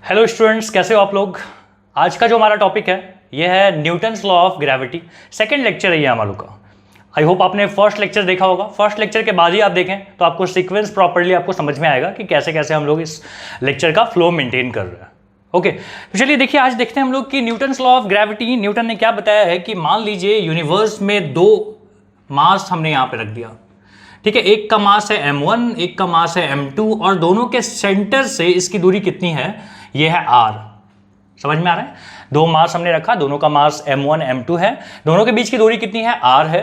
Hello students, कैसे हो आप लोग। आज का जो हमारा टॉपिक है ये है Newton's law of gravity. Second lecture है ये हमारे का। आई होप आपने फर्स्ट लेक्चर देखा होगा। फर्स्ट लेक्चर के बाद ही आप देखें तो आपको सीक्वेंस प्रॉपर्ली आपको समझ में आएगा कि कैसे कैसे हम लोग इस लेक्चर का फ्लो मेंटेन कर रहे हैं। ओके, तो चलिए देखिए, आज देखते हैं हम लोग कि Newton's law of gravity. Newton ने क्या बताया है कि मान लीजिए यूनिवर्स में दो मास हमने यहाँ पे रख दिया, ठीक है। एक का मास है m1, एक का मास है m2 और दोनों के सेंटर से इसकी दूरी कितनी है, ये है r। समझ में आ रहा है। दो मास हमने रखा, दोनों का मास m1 m2 है, दोनों के बीच की दूरी कितनी है, r है।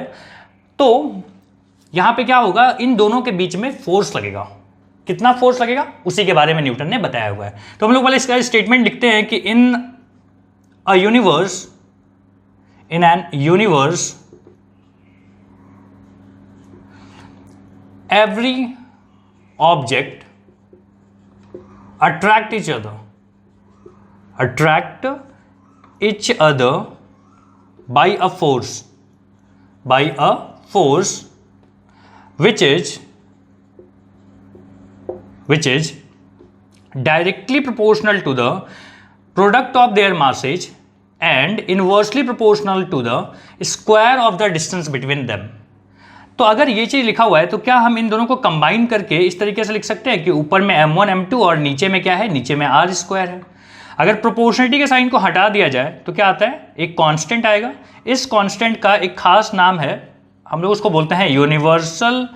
तो यहां पे क्या होगा, इन दोनों के बीच में फोर्स लगेगा। कितना फोर्स लगेगा उसी के बारे में न्यूटन ने बताया हुआ है। तो हम लोग वाले इसका स्टेटमेंट लिखते हैं कि in an universe every object attract each other by a force which is directly proportional to the product of their masses and inversely proportional to the square of the distance between them। तो अगर ये चीज लिखा हुआ है तो क्या हम इन दोनों को कंबाइन करके इस तरीके से लिख सकते हैं कि ऊपर में m1 m2 और नीचे में क्या है, नीचे में r स्क्वायर है। अगर प्रोपोर्शनलिटी के साइन को हटा दिया जाए तो क्या आता है, एक कांस्टेंट आएगा। इस कांस्टेंट का एक खास नाम है, हम लोग उसको बोलते हैं यूनिवर्सल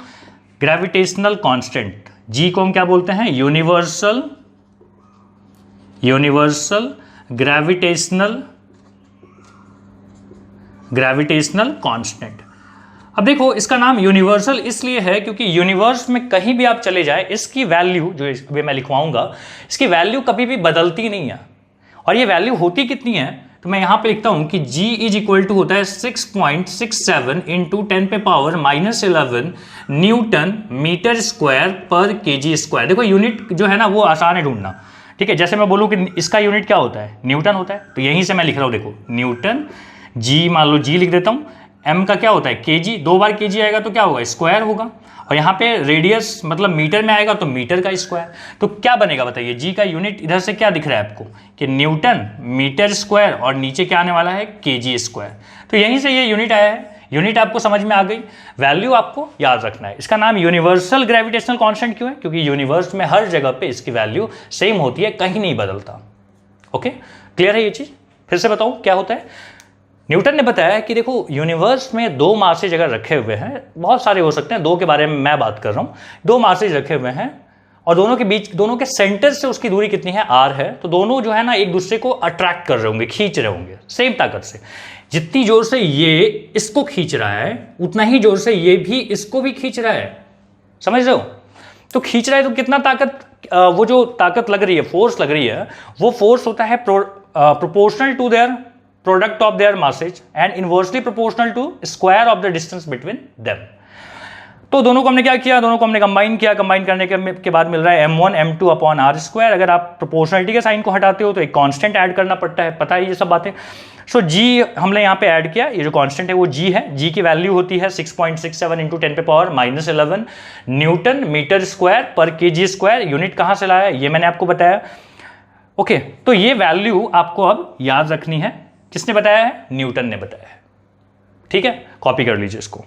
ग्रेविटेशनल कांस्टेंट। जी को हम क्या बोलते हैं, यूनिवर्सल ग्रेविटेशनल कांस्टेंट। अब देखो, इसका नाम यूनिवर्सल इसलिए है क्योंकि यूनिवर्स में कहीं भी आप चले जाए, इसकी वैल्यू जो अभी मैं लिखवाऊंगा, इसकी वैल्यू कभी भी बदलती नहीं है। और ये वैल्यू होती कितनी है, तो मैं यहां पे लिखता हूं कि G इज इक्वल टू होता है 6.67 इंटू 10⁻⁻11 न्यूटन मीटर स्क्वायर पर केजी स्क्वायर। देखो यूनिट जो है ना वो आसान है ढूंढना, ठीक है। जैसे मैं बोलूं कि इसका यूनिट क्या होता है, न्यूटन होता है, तो यहीं से मैं लिख रहा हूं, देखो न्यूटन। G मान लो G लिख देता हूं, m का क्या होता है केजी, दो बार केजी आएगा तो क्या होगा, स्क्वायर होगा। और यहाँ पे रेडियस मतलब मीटर में आएगा तो मीटर का स्क्वायर। तो क्या बनेगा बताइए, जी का यूनिट इधर से क्या दिख रहा है आपको कि न्यूटन मीटर स्क्वायर, और नीचे क्या आने वाला है, केजी स्क्वायर। तो यहीं से ये यूनिट आया है। यूनिट आपको समझ में आ गई, वैल्यू आपको याद रखना है। इसका नाम यूनिवर्सल ग्रेविटेशनल कांस्टेंट क्यों है, क्योंकि यूनिवर्स में हर जगह पे इसकी वैल्यू सेम होती है, कहीं नहीं बदलता। ओके, क्लियर है ये चीज। फिर से बताऊं क्या होता है। न्यूटन ने बताया कि देखो यूनिवर्स में दो मासेज अगर रखे हुए हैं, बहुत सारे हो सकते हैं, दो के बारे में मैं बात कर रहा हूं। दो मासेज रखे हुए हैं और दोनों के बीच, दोनों के सेंटर से उसकी दूरी कितनी है, r है। तो दोनों जो है ना एक दूसरे को अट्रैक्ट कर रहे होंगे, खींच रहे होंगे सेम ताकत से। जितनी जोर से ये इसको खींच रहा है उतना ही जोर से ये भी इसको भी खींच रहा है। समझ रहे हो। तो खींच रहा है तो कितना ताकत, वो जो ताकत लग रही है, फोर्स लग रही है, वो फोर्स होता है proportional to their product of their masses and inversely proportional to square of the distance between them। तो दोनों को हमने क्या किया, दोनों को हमने कंबाइन किया। कंबाइन करने के बाद मिल रहा है m1 m2 upon r square. अगर आप प्रोपोर्शनलिटी के साइन को हटाते हो तो एक कांस्टेंट ऐड करना पड़ता है, पता है ये सब बातें। सो g हमने यहाँ पे ऐड किया, ये जो कांस्टेंट है वो g है। g की वैल्यू होती है 6.67 इंटू 10⁻⁻11 न्यूटन मीटर स्क्वायर पर केजी स्क्वायर। यूनिट कहाँ से लाया ये मैंने आपको बताया। ओके, तो ये वैल्यू आपको अब याद रखनी है। किसने बताया है, न्यूटन ने बताया है। ठीक है, कॉपी कर लीजिए इसको।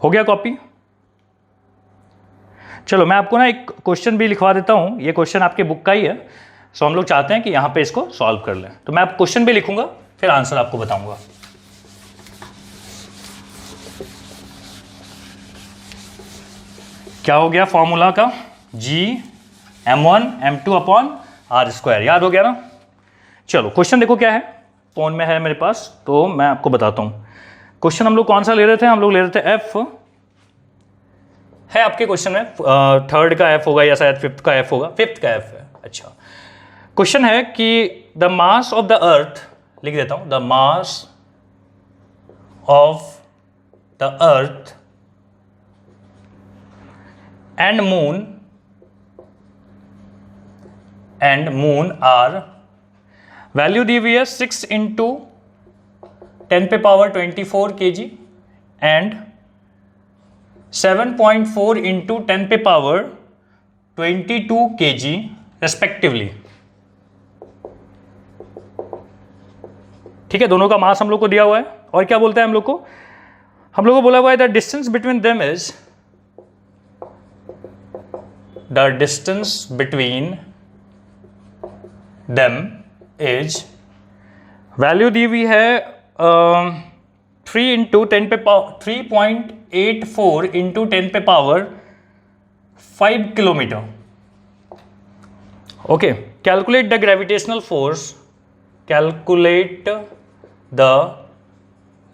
हो गया कॉपी। चलो मैं आपको ना एक क्वेश्चन भी लिखवा देता हूं। ये क्वेश्चन आपके बुक का ही है, सो हम लोग चाहते हैं कि यहां पे इसको सॉल्व कर लें। तो मैं आप क्वेश्चन भी लिखूंगा, फिर आंसर आपको बताऊंगा। क्या हो गया फॉर्मूला का, G m1 m2 upon r square. याद हो गया ना। चलो क्वेश्चन देखो क्या है, फोन में है मेरे पास, तो मैं आपको बताता हूं। क्वेश्चन हम लोग कौन सा ले रहे थे, हम लोग ले रहे थे f है आपके क्वेश्चन में। थर्ड का f होगा या शायद फिफ्थ का f होगा, फिफ्थ का f है। अच्छा, क्वेश्चन है कि the mass of the earth, लिख देता हूं, the mass of the earth and moon are, value दी हुई है 6 into 10⁻24 kg and 7.4 into 10⁻³ 22 kg respectively. ठीक है, दोनों का मास हम लोग को दिया हुआ है। और क्या बोलता है हम लोग को बोला हुआ है the distance between them is, the distance between them is, value दी हुई है 3 इंटू 10 पे पावर 3.84 इंटू 10 पे power 5 kilometre. Okay, calculate the gravitational force, calculate the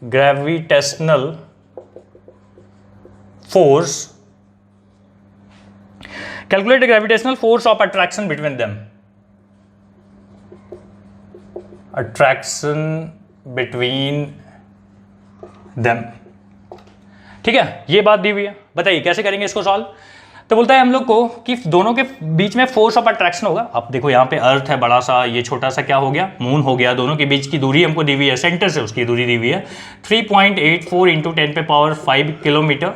gravitational force, calculate the gravitational force of attraction between them, attraction between them. ठीक है, ये बात दी हुई है। बताइए कैसे करेंगे इसको सॉल्व। तो बोलता है हम लोग को कि दोनों के बीच में फोर्स ऑफ अट्रैक्शन होगा। अब देखो यहाँ पे अर्थ है बड़ा सा, ये छोटा सा क्या हो गया, मून हो गया। दोनों के बीच की दूरी हमको दी हुई है, सेंटर से उसकी दूरी दी हुई है 3.84 इंटू 10 पे पावर 5 किलोमीटर।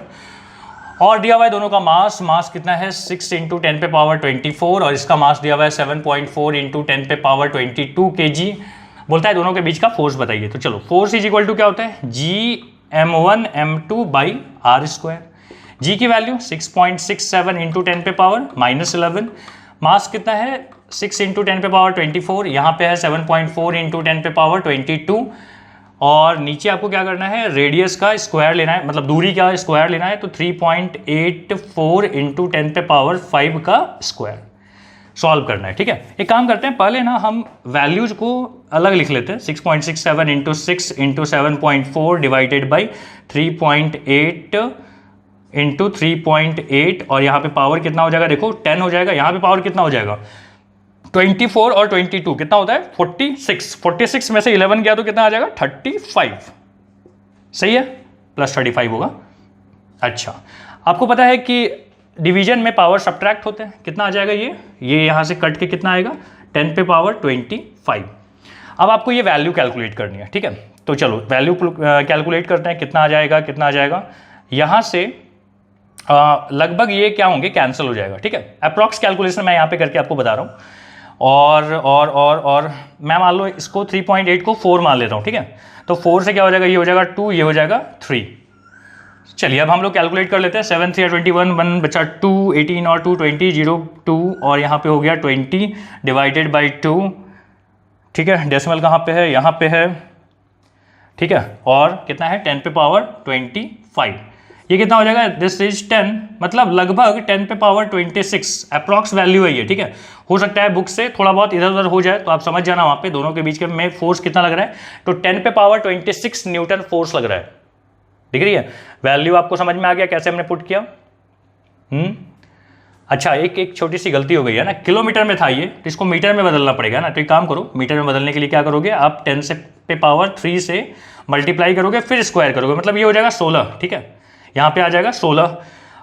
और दिया हुआ है दोनों का मास कितना है 6 इंटू 10 पे पावर 24, और इसका मास दिया हुआ है 7.4 इंटू 10 पे पावर 22 kg। बोलता है दोनों के बीच का फोर्स बताइए। तो चलो, फोर्स इज इक्वल टू क्या होता है, Gm1 m2 by r square. G की वैल्यू 6.67 इंटू 10 पे पावर -11, मास कितना है 6 इंटू 10 पे पावर 24, यहाँ पे है 7.4 इंटू 10 पे पावर 22, और नीचे आपको क्या करना है, रेडियस का स्क्वायर लेना है, मतलब दूरी का स्क्वायर लेना है। तो 3.84 इंटू 10 पे पावर 5 का स्क्वायर सॉल्व करना है। ठीक है, एक काम करते हैं, पहले ना हम वैल्यूज को अलग लिख लेते हैं। 6.67 into 6 into 7.4 divided by 3.8 into 3.8, और यहाँ पे पावर कितना हो जाएगा, देखो 10 हो जाएगा। यहाँ पे पावर कितना हो जाएगा 24, और 22 कितना होता है 46 में से 11 गया तो कितना आ जाएगा 35। सही है, प्लस 35 होगा। अच्छा, आपको पता है कि डिवीजन में पावर सब्ट्रैक्ट होते हैं, कितना आ जाएगा ये यहाँ से कट के कितना आएगा 10 पे पावर 25। अब आपको ये वैल्यू कैलकुलेट करनी है। ठीक है, तो चलो वैल्यू कैलकुलेट करते हैं, कितना आ जाएगा यहाँ से लगभग ये क्या होंगे, कैंसिल हो जाएगा। ठीक है, अप्रॉक्स कैलकुलेशन मैं यहाँ पे करके आपको बता रहा हूँ। और मैं मान लो इसको 3.8 को 4 मान लेता हूँ। ठीक है, तो 4 से क्या हो जाएगा, ये हो जाएगा 2, ये हो जाएगा 3। चलिए अब हम लोग कैलकुलेट कर लेते हैं। 7 3 21, 1 बचा 2, 18 और 2 20, 0 2, और यहाँ पे हो गया 20 डिवाइडेड बाई 2। ठीक है, डेसिमल कहाँ पे है, यहाँ पे है। ठीक है, और कितना है 10 पे पावर 25, ये कितना हो जाएगा, दिस इज 10, मतलब लगभग 10 पे पावर 26 अप्रॉक्स वैल्यू है ये। ठीक है, हो सकता है बुक से थोड़ा बहुत इधर उधर हो जाए, तो आप समझ जाना वहाँ पे दोनों के बीच के में फोर्स कितना लग रहा है। तो 10 पे पावर 26 न्यूटन फोर्स लग रहा है। दिख रही है वैल्यू, आपको समझ में आ गया कैसे हमने पुट किया। अच्छा, एक छोटी सी गलती हो गई है ना, किलोमीटर में था ये, तो इसको मीटर में बदलना पड़ेगा ना। तो एक काम करो, मीटर में बदलने के लिए क्या करोगे आप, 10 से पे पावर 3 से मल्टीप्लाई करोगे, फिर स्क्वायर करोगे, मतलब ये हो जाएगा 16। ठीक है, यहाँ पे आ जाएगा 16।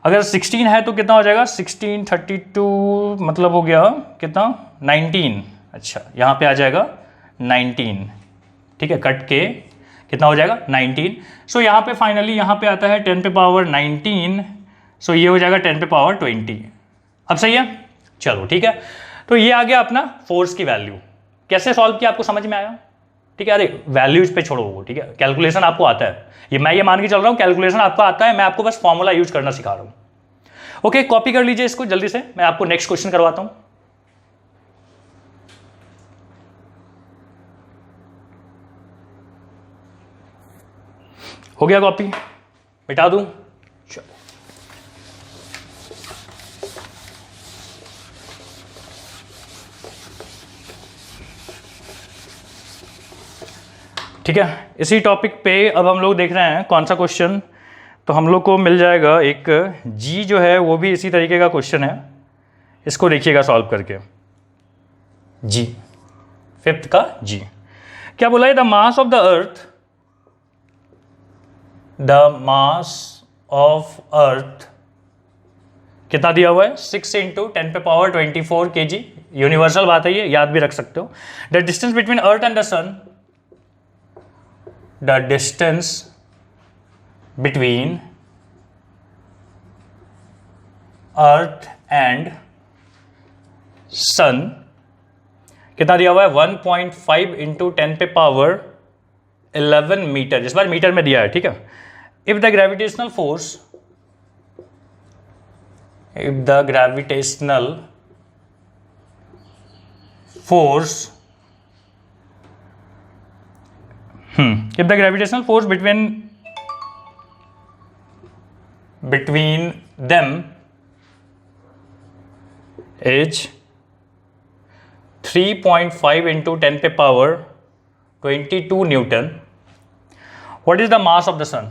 अगर 16 है तो कितना हो जाएगा 16 32, मतलब हो गया कितना 19। अच्छा, यहाँ पे आ जाएगा 19। ठीक है, कट के कितना हो जाएगा 19। सो यहाँ पे फाइनली यहाँ पे आता है 10 पे पावर 19, सो ये हो जाएगा 10 पे पावर 20। अब सही है, चलो ठीक है। तो ये आ गया अपना फोर्स की वैल्यू। कैसे सॉल्व किया आपको समझ में आया। ठीक है, अरे वैल्यूज पे छोड़ो वो, ठीक है, कैलकुलेशन आपको आता है, मैं ये मान के चल रहा हूँ कैलकुलेशन आपको आता है, मैं आपको बस फॉर्मूला यूज करना सिखा रहा हूँ। ओके, कॉपी कर लीजिए इसको जल्दी से, मैं आपको नेक्स्ट क्वेश्चन करवाता हूँ। हो गया कॉपी, मिटा दूं, चलो। ठीक है, इसी टॉपिक पे अब हम लोग देख रहे हैं कौन सा क्वेश्चन। तो हम लोग को मिल जाएगा एक जी जो है वो भी इसी तरीके का क्वेश्चन है, इसको देखिएगा सॉल्व करके। जी 5th का जी क्या बोला है, the mass of the earth, the mass of अर्थ कितना दिया हुआ है 6 इंटू 10 पे पावर 24 kg। यूनिवर्सल बात है ये, याद भी रख सकते हो। The distance between earth and the sun, the distance between earth and sun कितना दिया हुआ है 1.5 इंटू 10 पे पावर 11 मीटर, इस बार मीटर में दिया है, ठीक है। If the gravitational force between them is 3.5 into 10 पे power 22 Newton, what is the mass of the sun?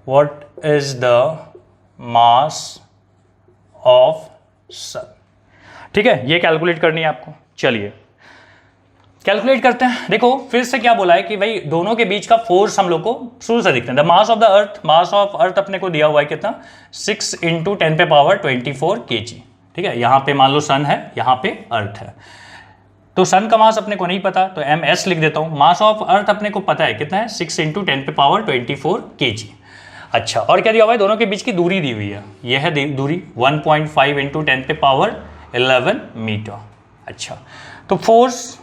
What is the mass of sun? ठीक है, ये कैलकुलेट करनी है आपको। चलिए कैलकुलेट करते हैं। देखो फिर से क्या बोला है कि भाई दोनों के बीच का फोर्स हम लोग को शुरू से दिखते हैं। द मास ऑफ अर्थ अपने को दिया हुआ है कितना 6 इंटू 10 पे पावर 24 kg, ठीक है। यहाँ पे मान लो सन है, यहाँ पे अर्थ है, तो सन का मास अपने को नहीं पता तो ms लिख देता हूँ। मास ऑफ अर्थ अपने को पता है कितना है 6 इंटू 10 पे पावर 24 kg। अच्छा, और क्या दिया हुआ है, दोनों के बीच की दूरी दी हुई है, यह है दूरी 1.5 इंटू 10 पे पावर 11 मीटर। अच्छा, तो फोर्स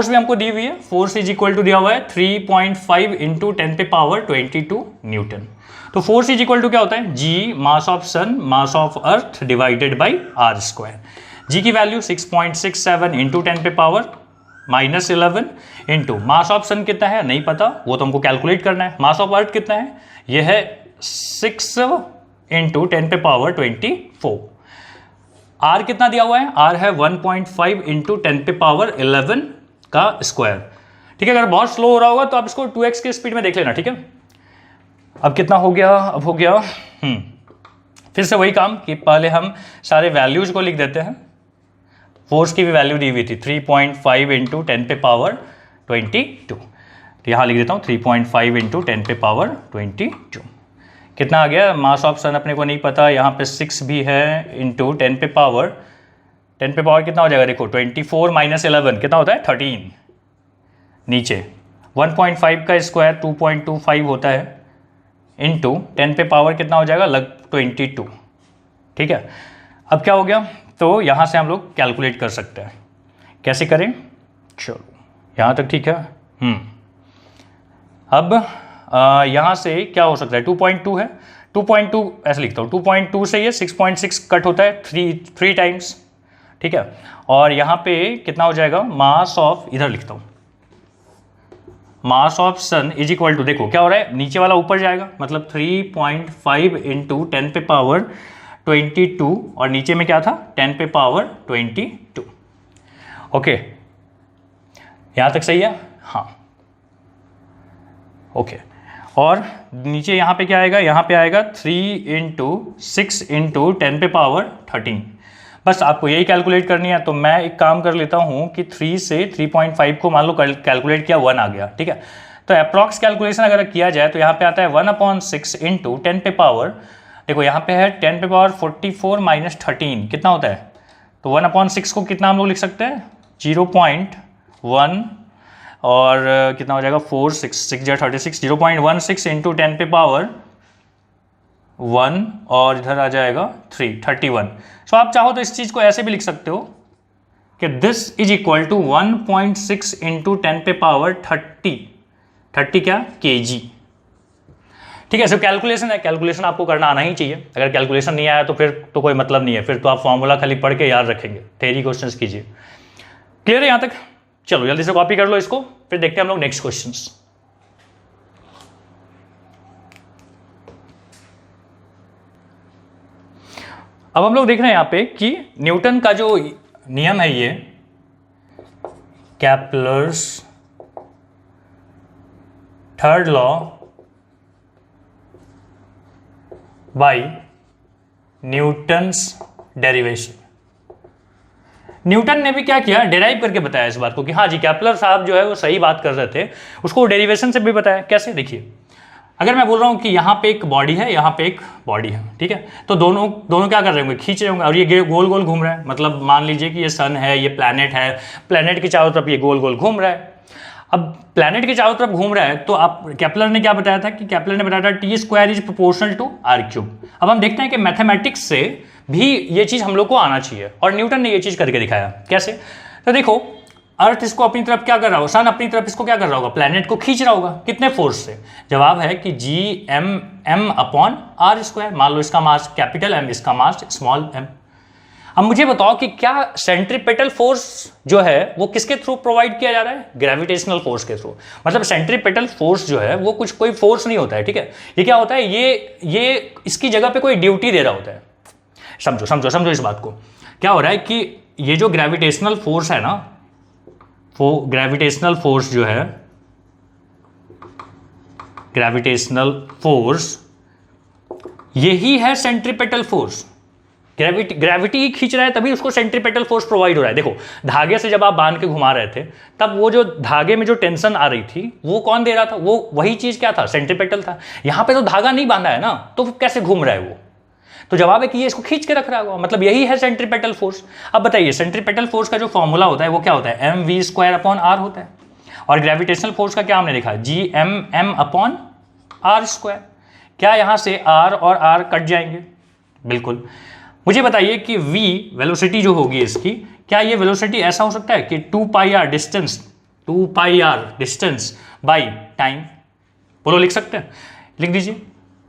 भी हमको दी हुई है, फोर्स इज इक्वल टू दिया हुआ है 3.5 इंटू 10 पे पावर 22 न्यूटन। तो फोर्स इज इक्वल टू क्या होता है, G mass of sun mass of earth divided by r square. G की वैल्यू 6.67 इंटू 10 पे power -11 into mass of sun कितना है नहीं पता, वो तो हमको कैलकुलेट करना है। मास ऑफ अर्थ कितना है, यह है 6 इंटू 10 पे पावर 24। आर कितना दिया हुआ है, आर है 1.5 इंटू 10 पे पावर 11 का स्क्वायर, ठीक है। अगर बहुत स्लो हो रहा होगा तो आप इसको 2x की स्पीड में देख लेना, ठीक है। अब कितना हो गया, अब हो गया फिर से वही काम कि पहले हम सारे वैल्यूज को लिख देते हैं। फोर्स की भी वैल्यू दी हुई थी 3.5 इंटू 10 पे पावर 22, तो यहाँ लिख देता हूँ 3.5 इंटू 10 पे पावर 22। कितना आ गया, मास ऑफ सन अपने को नहीं पता, यहाँ पे 6 भी है इंटू 10 पे पावर कितना हो जाएगा, देखो 24 माइनस 11 कितना होता है 13, नीचे 1.5 का स्क्वायर 2.25 होता है इंटू 10 पे पावर कितना हो जाएगा 22, ठीक है। अब क्या हो गया, तो यहाँ से हम लोग कैलकुलेट कर सकते हैं, कैसे करें, चलो यहाँ तक ठीक है। अब यहाँ से क्या हो सकता है, 2.2 है, 2.2 ऐसे लिखता हूँ, 2.2 से ये 6.6 कट होता है 3 टाइम्स, ठीक है। और यहाँ पे कितना हो जाएगा, मास ऑफ, इधर लिखता हूँ mass of sun is equal to, देखो क्या हो रहा है, नीचे वाला ऊपर जाएगा, मतलब 3.5 इंटू 10 पे पावर 22 और नीचे में क्या था 10 पे पावर 22। ओके, यहाँ तक सही है, हाँ ओके। और नीचे यहाँ पे क्या आएगा, यहाँ पे आएगा 3 इंटू 6 इंटू 10 पे पावर 13। बस आपको यही कैलकुलेट करनी है। तो मैं एक काम कर लेता हूँ कि 3 से 3.5 को मान लो कैलकुलेट किया 1 आ गया, ठीक है। तो अप्रॉक्स कैलकुलेशन अगर किया जाए तो यहाँ पे आता है 1/6 इंटू 10 पे पावर, देखो यहाँ पे है 10 पे पावर 44 माइनस 13 कितना होता है, तो 1/6 को कितना हम लोग लिख सकते हैं 0.1 और कितना हो जाएगा 4 6 6 36 0.16 इंटू 10 पे पावर 1 और इधर आ जाएगा 31। सो आप चाहो तो इस चीज़ को ऐसे भी लिख सकते हो कि this is equal to 1.6 into 10 पे पावर 30 क्या kg, ठीक है। सो कैलकुलेशन है, कैलकुलेशन आपको करना आना ही चाहिए। अगर कैलकुलेशन नहीं आया तो फिर तो कोई मतलब नहीं है, फिर तो आप फॉर्मूला खाली पढ़ के याद रखेंगे, थ्योरी क्वेश्चंस कीजिए। क्लियर है यहाँ तक, चलो जल्दी से कॉपी कर लो इसको, फिर देखते हैं हम लोग नेक्स्ट क्वेश्चंस। अब हम लोग देख रहे हैं यहाँ पे कि न्यूटन का जो नियम है, ये Kepler's third law by Newton's derivation. Newton ने भी क्या किया, डेराइव करके बताया इस बात को कि हाँ जी केप्लर साहब जो है वो सही बात कर रहे थे, उसको डेरिवेशन से भी बताया। कैसे, देखिए अगर मैं बोल रहा हूँ कि यहाँ पे एक बॉडी है, यहाँ पे एक बॉडी है, ठीक है, तो दोनों क्या कर रहे होंगे, खींच रहे होंगे और ये गोल गोल घूम रहा है। मतलब मान लीजिए कि ये सन है, ये प्लैनेट है, प्लैनेट के चारों तरफ ये गोल गोल घूम रहा है। अब प्लैनेट के चारों तरफ घूम रहा है तो आप केप्लर ने क्या बताया था कि केप्लर ने बताया था t² is proportional to r³। अब हम देखते हैं कि मैथमेटिक्स से भी ये चीज़ हम लोग को आना चाहिए, और न्यूटन ने ये चीज़ करके दिखाया। कैसे? तो देखो, अर्थ इसको अपनी तरफ क्या कर रहा होगा, सन अपनी तरफ इसको क्या कर रहा होगा, प्लैनेट को खींच रहा होगा। कितने फोर्स से? जवाब है कि G(m)(m)/r²। मान लो इसका मास कैपिटल M, इसका मास स्मॉल m। अब मुझे बताओ कि क्या सेंट्रीपेटल फोर्स जो है वो किसके थ्रू प्रोवाइड किया जा रहा है? ग्रेविटेशनल फोर्स के थ्रू। मतलब सेंट्रीपेटल फोर्स जो है वो कुछ कोई फोर्स नहीं होता है, ठीक है। ये क्या होता है, ये इसकी जगह पे कोई ड्यूटी दे रहा होता है। समझो समझो समझो इस बात को। क्या हो रहा है कि ये जो ग्रेविटेशनल फोर्स है ना, वो ग्रेविटेशनल फोर्स जो है, ग्रेविटेशनल फोर्स यही है सेंट्रीपेटल फोर्स। ग्रेविटी ही खींच रहा है, तभी उसको सेंट्रीपेटल फोर्स प्रोवाइड हो रहा है। देखो, धागे से जब आप बांध के घुमा रहे थे, तब वो जो धागे में जो टेंशन आ रही थी वो कौन दे रहा था? वो वही चीज क्या था? सेंट्रीपेटल था। यहां पे तो धागा नहीं बांधा है ना, तो कैसे घूम रहा है वो? तो जवाब है कि ये इसको खींच के रख रहा होगा, मतलब यही है सेंट्रीपेटल फोर्स। अब बताइए, सेंट्रीपेटल फोर्स का जो फॉर्मूला होता है वो क्या होता है? mv²/r होता है। और ग्रेविटेशनल फोर्स का क्या हमने देखा? Gmm/r²। क्या यहां से r और r कट जाएंगे? बिल्कुल। मुझे बताइए कि v वेलोसिटी जो होगी इसकी, क्या ये वेलोसिटी ऐसा हो सकता है कि 2πr डिस्टेंस बाई टाइम? बोलो, लिख सकते हैं? लिख दीजिए।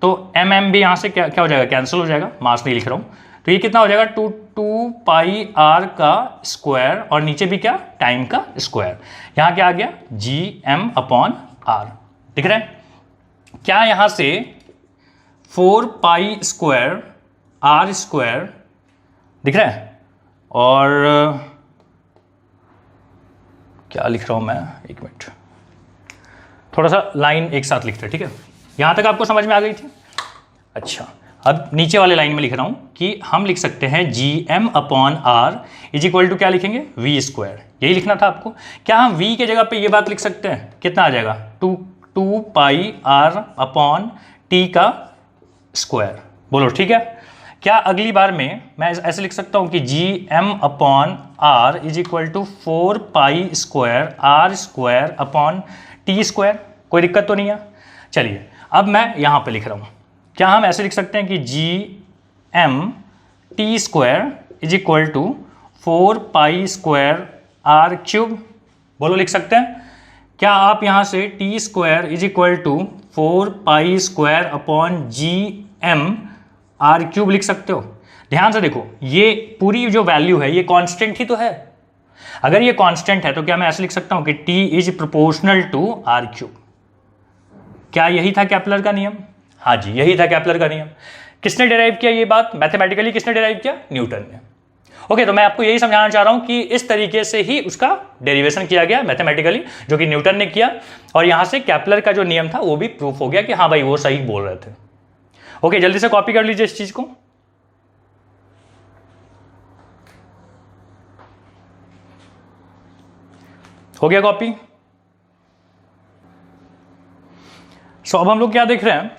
तो mm भी यहाँ से क्या हो जाएगा? कैंसिल हो जाएगा, मास नहीं लिख रहा हूँ। तो ये कितना हो जाएगा? 2πr का स्क्वायर, और नीचे भी क्या? टाइम का स्क्वायर। यहाँ क्या आ गया? Gm/r। दिख रहा है? क्या यहाँ से 4π² r² दिख रहा है? और क्या लिख रहा हूं मैं, एक मिनट, थोड़ा सा लाइन एक साथ लिखते हैं, ठीक है। यहां तक आपको समझ में आ गई थी? अच्छा, अब नीचे वाले लाइन में लिख रहा हूं कि हम लिख सकते हैं Gm/r इज इक्वल टू क्या लिखेंगे? v²। यही लिखना था आपको। क्या हम v के जगह पे ये बात लिख सकते हैं? कितना आ जाएगा? 2πr/t का स्क्वायर। बोलो, ठीक है। क्या अगली बार में मैं ऐसे लिख सकता हूं कि Gm/r is equal to 4π²r²/t²? कोई दिक्कत तो नहीं है? चलिए, अब मैं यहां पे लिख रहा हूं। क्या हम ऐसे लिख सकते हैं कि Gmt² is equal to 4π²r³? बोलो, लिख सकते हैं? क्या आप यहां से t² is equal to 4π²/Gm/r³ लिख सकते हो? ध्यान से देखो, ये पूरी जो वैल्यू है ये कांस्टेंट ही तो है। अगर ये कांस्टेंट है तो क्या मैं ऐसे लिख सकता हूं कि t is proportional to r³? क्या यही था केपलर का नियम? हाँ जी, यही था केपलर का नियम। किसने डिराइव किया ये बात? मैथमेटिकली किसने डिराइव किया? न्यूटन ने। ओके, तो मैं आपको यही समझाना चाह रहा हूं कि इस तरीके से ही उसका डेरिवेशन किया गया मैथमेटिकली, जो कि न्यूटन ने किया, और यहां से केपलर का जो नियम था वो भी प्रूफ हो गया कि हाँ भाई वो सही बोल रहे थे। ओके, जल्दी से कॉपी कर लीजिए इस चीज को। हो गया कॉपी? सो अब हम लोग क्या देख रहे हैं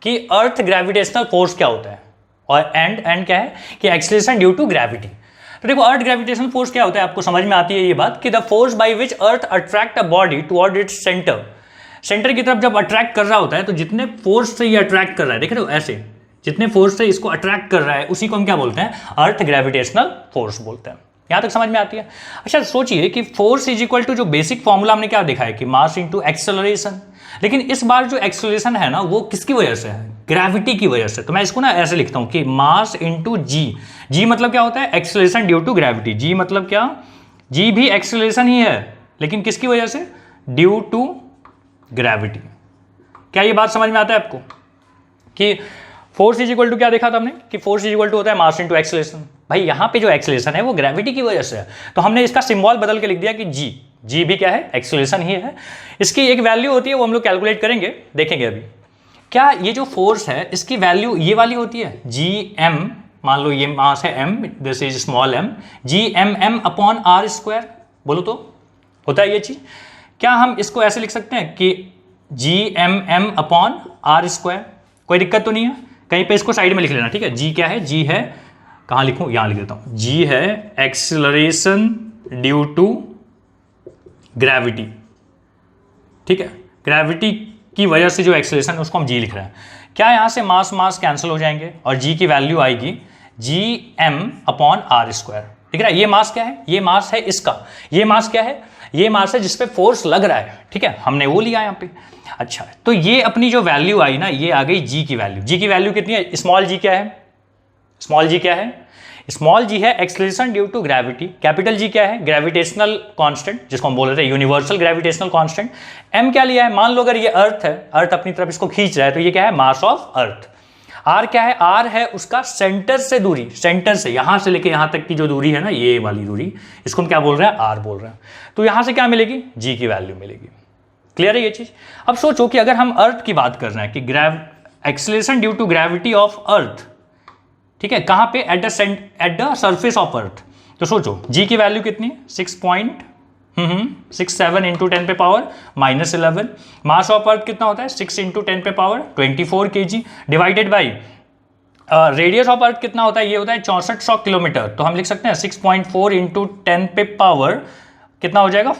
कि अर्थ ग्रेविटेशनल फोर्स क्या होता है, और एंड क्या है कि एक्सीलरेशन ड्यू टू ग्रेविटी। तो देखो, अर्थ ग्रेविटेशनल फोर्स क्या होता है, आपको समझ में आती है ये बात कि the force by which earth attract a body toward its centre की तरफ जब अट्रैक्ट कर रहा होता है, तो जितने फोर्स से ये अट्रैक्ट कर रहा है, देख रहे हो ऐसे, जितने फोर्स से इसको अट्रैक्ट कर रहा है उसी को हम क्या बोलते हैं? अर्थ ग्रेविटेशनल फोर्स बोलते हैं। यहां तक समझ में आती है? अच्छा, सोचिए कि फोर्स इज इक्वल टू जो बेसिक फॉर्मूला हमने क्या देखा है कि मास इनटू एक्सेलरेशन, लेकिन इस बार जो एक्सेलरेशन है ना वो किसकी वजह से है? ग्रेविटी की वजह से। तो मैं इसको ना ऐसे लिखता हूं कि मास इनटू जी। जी मतलब क्या होता है? Acceleration due to gravity. G मतलब क्या? जी भी एक्सेलरेशन ही है, लेकिन किसकी वजह से? Due to gravity. क्या ये बात समझ में आता है आपको कि फोर्स इज इक्वल टू क्या देखा था हमने कि फोर्स इज इक्वल टू होता है मास इनटू एक्सेलरेशन। भाई यहां पे जो एक्सेलरेशन है वो ग्रेविटी की वजह से है, तो हमने इसका सिंबल बदल के लिख दिया कि जी। जी भी क्या है? एक्सेलरेशन ही है। इसकी एक वैल्यू होती है, वो हम लोग कैलकुलेट करेंगे, देखेंगे अभी। क्या ये जो फोर्स है इसकी वैल्यू ये वाली होती है? जी एम, मान लो ये मास है m, this is small m, Gmm/r²। बोलो तो होता है ये चीज? क्या हम इसको ऐसे लिख सकते हैं कि Gmm/r²? कोई दिक्कत तो नहीं है? कहीं पे इसको साइड में लिख लेना, ठीक है। जी क्या है? जी है, कहां लिखूं? यहां लिख देता हूं। जी है एक्सेलरेशन ड्यू टू ग्रेविटी, ठीक है। ग्रेविटी की वजह से जो एक्सेलरेशन है उसको हम जी लिख रहे हैं। क्या यहां से मास कैंसिल हो जाएंगे और जी की वैल्यू आएगी Gm/r²। ठीक है ना, ये मास क्या है, ये मास है इसका, ये मास क्या है, ये मास है जिस पे फोर्स लग रहा है। ठीक है, हमने वो लिया यहाँ पे। अच्छा, तो ये अपनी जो वैल्यू आई ना, ये आ गई जी की वैल्यू। जी की वैल्यू कितनी है, स्मॉल जी क्या है, स्मॉल जी क्या है, स्मॉल जी है acceleration due to gravity. Capital G क्या है, ग्रेविटेशनल कांस्टेंट, जिसको हम बोल रहे थे यूनिवर्सल ग्रेविटेशनल कांस्टेंट। एम क्या लिया है, मान लो अगर ये अर्थ है, अर्थ अपनी तरफ इसको खींच रहा है, तो ये क्या है, मास ऑफ अर्थ। आर क्या है, आर है उसका सेंटर से दूरी, सेंटर से यहां से लेके यहां तक की जो दूरी है ना, ये वाली दूरी, इसको हम क्या बोल रहे हैं, आर बोल रहे हैं। तो यहां से क्या मिलेगी, जी की वैल्यू मिलेगी। क्लियर है ये चीज। अब सोचो कि अगर हम अर्थ की बात कर रहे हैं कि acceleration due to gravity of earth, ठीक है, कहां पे, at the surface of earth. तो सोचो जी की वैल्यू कितनी है, 6.67 इंटू 10 पे पावर -11। मास ऑफ अर्थ कितना होता है, 6 इंटू 10 पे power 24 kg, divided by radius of earth कितना होता है, ये होता है 6400 किलोमीटर। तो हम लिख सकते हैं 6.4 इंटू 10 पे पावर कितना हो जाएगा,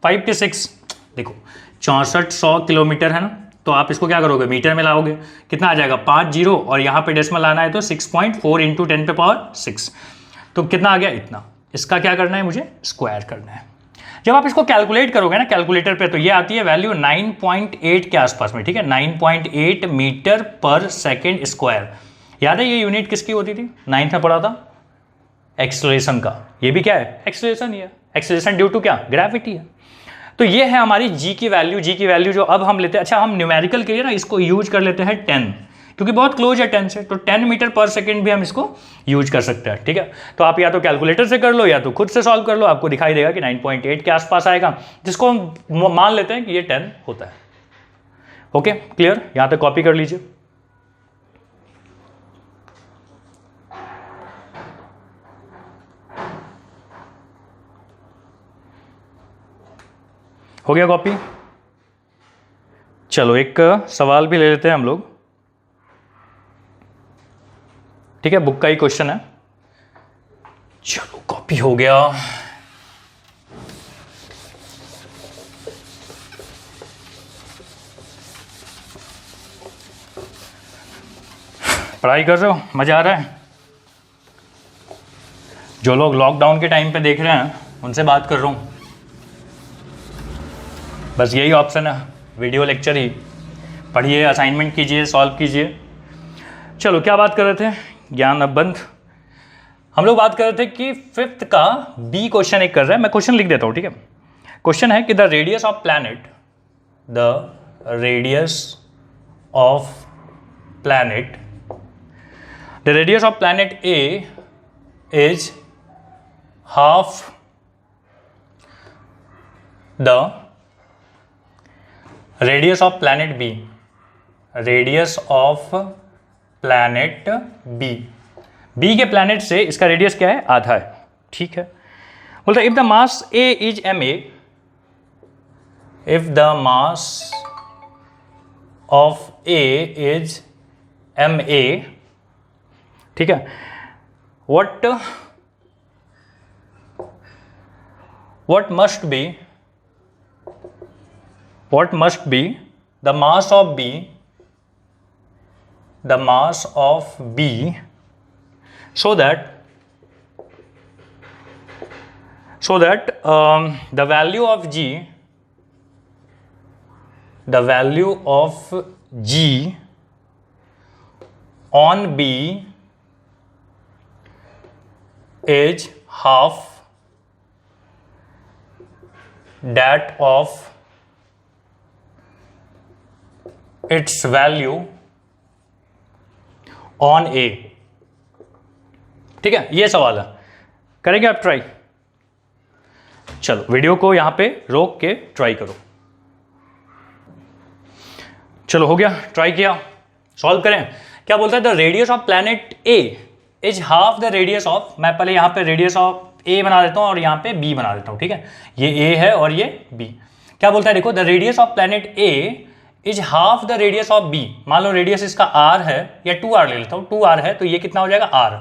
5 के 6, देखो 6400 किलोमीटर है ना, तो आप इसको क्या करोगे, मीटर में लाओगे, कितना आ जाएगा, 5 0, और यहाँ पे डेसिमल आना है तो 6.4 इंटू 10 पे पावर 6, तो कितना आ गया, इतना। इसका क्या करना है, मुझे स्क्वायर करना है। जब आप इसको कैलकुलेट करोगे ना कैलकुलेटर पे, तो ये आती है वैल्यू 9.8 के आसपास में। ठीक है, 9.8 मीटर पर सेकेंड स्क्वायर। याद है ये यूनिट किसकी होती थी, 9th में पढ़ा था, एक्सेलरेशन का। ये भी क्या है, एक्सेलरेशन ही है, एक्सेलरेशन ड्यू टू क्या, ग्रेविटी है। तो ये है हमारी जी की वैल्यू। जी की वैल्यू जो अब हम लेते हैं, अच्छा हम न्यूमेरिकल के लिए ना इसको यूज कर लेते हैं 10, क्योंकि बहुत क्लोज है 10 से, तो 10 मीटर पर सेकेंड भी हम इसको यूज कर सकते हैं। ठीक है, तो आप या तो कैलकुलेटर से कर लो या तो खुद से सॉल्व कर लो, आपको दिखाई देगा कि 9.8 के आसपास आएगा, जिसको हम मान लेते हैं कि ये 10 होता है। ओके, क्लियर, यहां तक कॉपी कर लीजिए। हो गया कॉपी। चलो एक सवाल भी ले लेते हैं हम लोग। ठीक है, बुक का ही क्वेश्चन है। चलो कॉपी हो गया। पढ़ाई कर रहे हो, मजा आ रहा है। जो लोग लॉकडाउन के टाइम पे देख रहे हैं उनसे बात कर रहा हूं, बस यही ऑप्शन है, वीडियो लेक्चर ही, पढ़िए, असाइनमेंट कीजिए, सॉल्व कीजिए। चलो क्या बात कर रहे थे, ज्ञान अब बंद। हम लोग बात कर रहे थे कि 5th का बी क्वेश्चन एक कर रहा है, मैं क्वेश्चन लिख देता हूं। ठीक है, क्वेश्चन है कि the radius of planet, the radius of planet, the radius of planet A is half the radius of planet B, radius of planet B, B के प्लैनेट से इसका रेडियस क्या है, आधा है। ठीक है, बोलता है if the mass A is M A, if the mass of A is M A, ठीक है, what must be the mass of B, the mass of B, so that the value of G, the value of G on B is half that of its value on A। ठीक है, ये सवाल है, करेंगे आप try. चलो video को यहां पे रोक के ट्राई करो। चलो हो गया, ट्राई किया, सॉल्व करें। क्या बोलता है, the radius of planet A is half the radius of, मैं पहले यहां पे रेडियस ऑफ ए बना देता हूं और यहां पे बी बना देता हूं। ठीक है, ये ए है और ये बी। क्या बोलता है, देखो the radius of planet A is half the radius of B. मान लो रेडियस इसका आर है, या 2r ले लेता हूं, 2r है, तो ये कितना हो जाएगा, आर।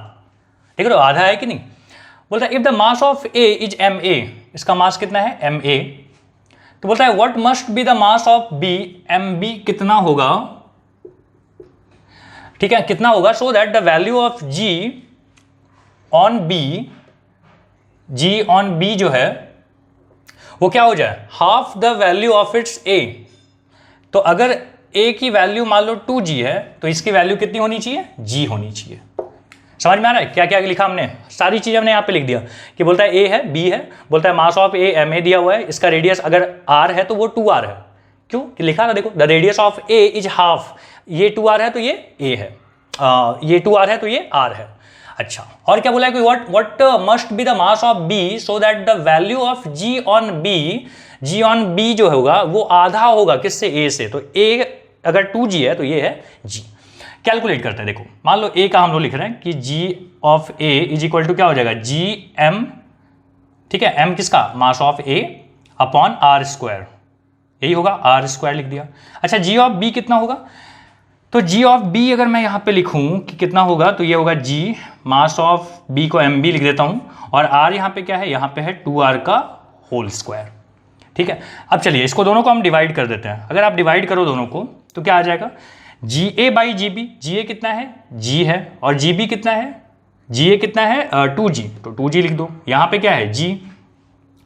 ठीक है, तो आधा है कि नहीं। बोलता है if the mass of A is M A, इसका मास कितना है, एम ए। तो बोलता है what must be the mass of B, M B कितना होगा ठीक है, कितना होगा, so that the value of G on B जो है वो क्या हो जाए, half the value of its A. तो अगर ए की वैल्यू मान लो 2g है तो इसकी वैल्यू कितनी होनी चाहिए, g होनी चाहिए। समझ में आ रहा है क्या क्या लिखा हमने, सारी चीजें हमने यहाँ पे लिख दिया कि बोलता है a है, b है, बोलता है मास ऑफ ए ma दिया हुआ है, इसका रेडियस अगर r है तो वो 2r है। क्यों कि लिखा था देखो, the radius of a is half, ये 2r है तो ये a है, ये 2r है तो ये r है। अच्छा, और क्या बोला है कि what must be the mass of b so that the value of g on b जो होगा वो आधा होगा किससे, a से। तो a अगर 2g है तो ये है g। कैलकुलेट करते हैं, देखो मान लो a का हम लोग लिख रहे हैं कि g of a is equal to क्या हो जाएगा, जी m, ठीक है, m किसका, mass of a upon r square, यही होगा, r स्क्वायर लिख दिया। अच्छा, g ऑफ b कितना होगा, तो g ऑफ b अगर मैं यहाँ पे लिखूं कि कितना होगा तो ये होगा g मास ऑफ b को mb लिख देता हूं, और r यहाँ पे क्या है, यहाँ पे है 2r का होल स्क्वायर। ठीक है, अब चलिए इसको दोनों को हम डिवाइड कर देते हैं। अगर आप डिवाइड करो दोनों को तो क्या आ जाएगा, GA बाई GB, GA कितना है, G है, और GB कितना है, GA कितना है 2G, तो 2G लिख दो। यहाँ पे क्या है, G,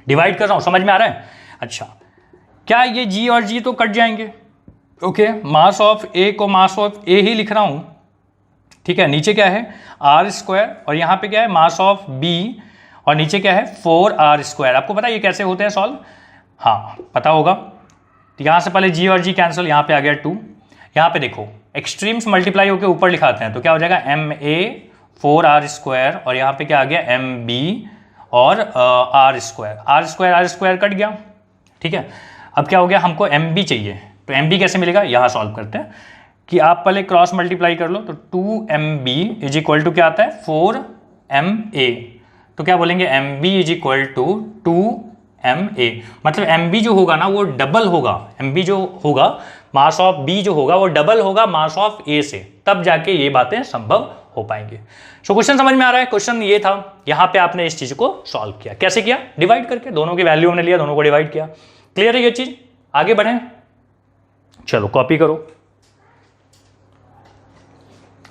डिवाइड कर रहा हूँ, समझ में आ रहा है। अच्छा, क्या ये G और G तो कट जाएंगे, ओके, मास ऑफ A को मास ऑफ A ही लिख रहा हूँ, ठीक है, नीचे क्या है r स्क्वायर, और यहाँ पे क्या है मास ऑफ B, और नीचे क्या है 4r स्क्वायर। आपको पता है ये कैसे होते हैं सॉल्व, हाँ पता होगा। तो यहाँ से पहले G और G कैंसिल, यहाँ पे आ गया 2, यहाँ पे देखो एक्सट्रीम्स मल्टीप्लाई होकर ऊपर लिखाते हैं तो क्या हो जाएगा ma 4r स्क्वायर, और यहाँ पे क्या आ गया mb और r स्क्वायर कट गया। ठीक है, अब क्या हो गया, हमको mb चाहिए, तो mb कैसे मिलेगा, यहाँ सॉल्व करते हैं कि आप पहले क्रॉस मल्टीप्लाई कर लो, तो 2mb इज इक्वल टू क्या आता है 4ma, तो क्या बोलेंगे mb is equal to 2ma, मतलब mb जो होगा ना वो डबल होगा, mb जो होगा मास ऑफ b जो होगा वो डबल होगा मास ऑफ a से, तब जाके ये बातें संभव हो पाएंगे। सो क्वेश्चन समझ में आ रहा है, क्वेश्चन ये था, यहाँ पे आपने इस चीज को सॉल्व किया, कैसे किया, डिवाइड करके, दोनों की वैल्यू हमने लिया, दोनों को डिवाइड किया। क्लियर है ये चीज, आगे बढ़े, चलो कॉपी करो,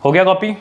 हो गया कॉपी।